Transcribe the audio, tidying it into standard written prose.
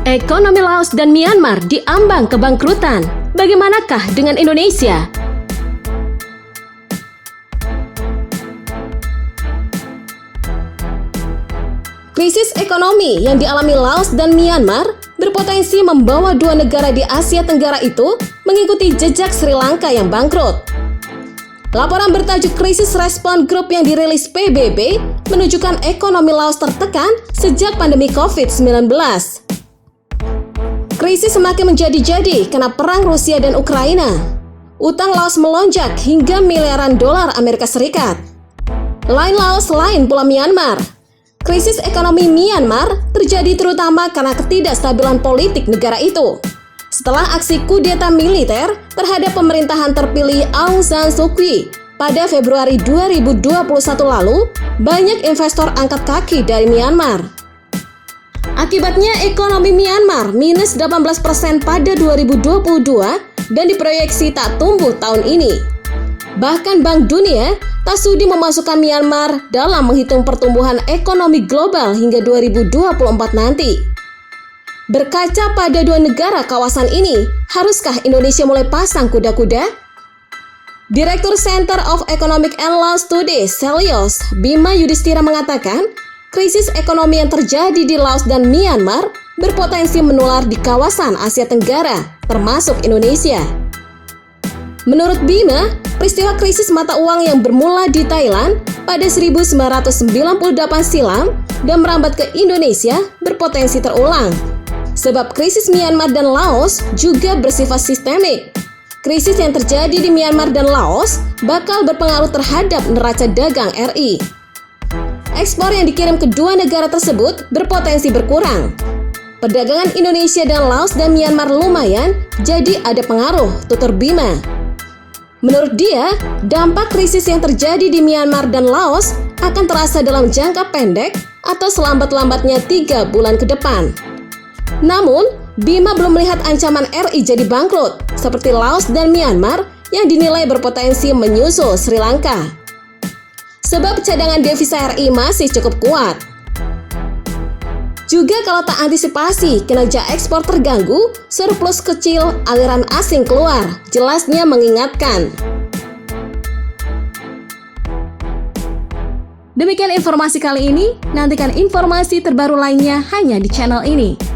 Ekonomi Laos dan Myanmar diambang kebangkrutan. Bagaimanakah dengan Indonesia? Krisis ekonomi yang dialami Laos dan Myanmar berpotensi membawa dua negara di Asia Tenggara itu mengikuti jejak Sri Lanka yang bangkrut. Laporan bertajuk Krisis Respon Group yang dirilis PBB menunjukkan ekonomi Laos tertekan sejak pandemi COVID-19. Krisis semakin menjadi-jadi karena perang Rusia dan Ukraina. Utang Laos melonjak hingga miliaran dolar Amerika Serikat. Lain Laos, lain pula Myanmar. Krisis ekonomi Myanmar terjadi terutama karena ketidakstabilan politik negara itu. Setelah aksi kudeta militer terhadap pemerintahan terpilih Aung San Suu Kyi pada Februari 2021 lalu, banyak investor angkat kaki dari Myanmar. Akibatnya ekonomi Myanmar minus 18% pada 2022 dan diproyeksi tak tumbuh tahun ini. Bahkan Bank Dunia tak sudi memasukkan Myanmar dalam menghitung pertumbuhan ekonomi global hingga 2024 nanti. Berkaca pada dua negara kawasan ini, haruskah Indonesia mulai pasang kuda-kuda? Direktur Center of Economic and Law Studies, Celios, Bima Yudhistira mengatakan, krisis ekonomi yang terjadi di Laos dan Myanmar berpotensi menular di kawasan Asia Tenggara, termasuk Indonesia. Menurut Bima, peristiwa krisis mata uang yang bermula di Thailand pada 1998 silam dan merambat ke Indonesia berpotensi terulang. Sebab krisis Myanmar dan Laos juga bersifat sistemik. Krisis yang terjadi di Myanmar dan Laos bakal berpengaruh terhadap neraca dagang RI. Ekspor yang dikirim kedua negara tersebut berpotensi berkurang. Perdagangan Indonesia dan Laos dan Myanmar lumayan, jadi ada pengaruh, tutur Bima. Menurut dia, dampak krisis yang terjadi di Myanmar dan Laos akan terasa dalam jangka pendek atau selambat-lambatnya 3 bulan ke depan. Namun, Bima belum melihat ancaman RI jadi bangkrut, seperti Laos dan Myanmar yang dinilai berpotensi menyusul Sri Lanka. Sebab cadangan devisa RI masih cukup kuat. Juga kalau tak antisipasi kinerja ekspor terganggu, surplus kecil, aliran asing keluar, jelasnya mengingatkan. Demikian informasi kali ini, nantikan informasi terbaru lainnya hanya di channel ini.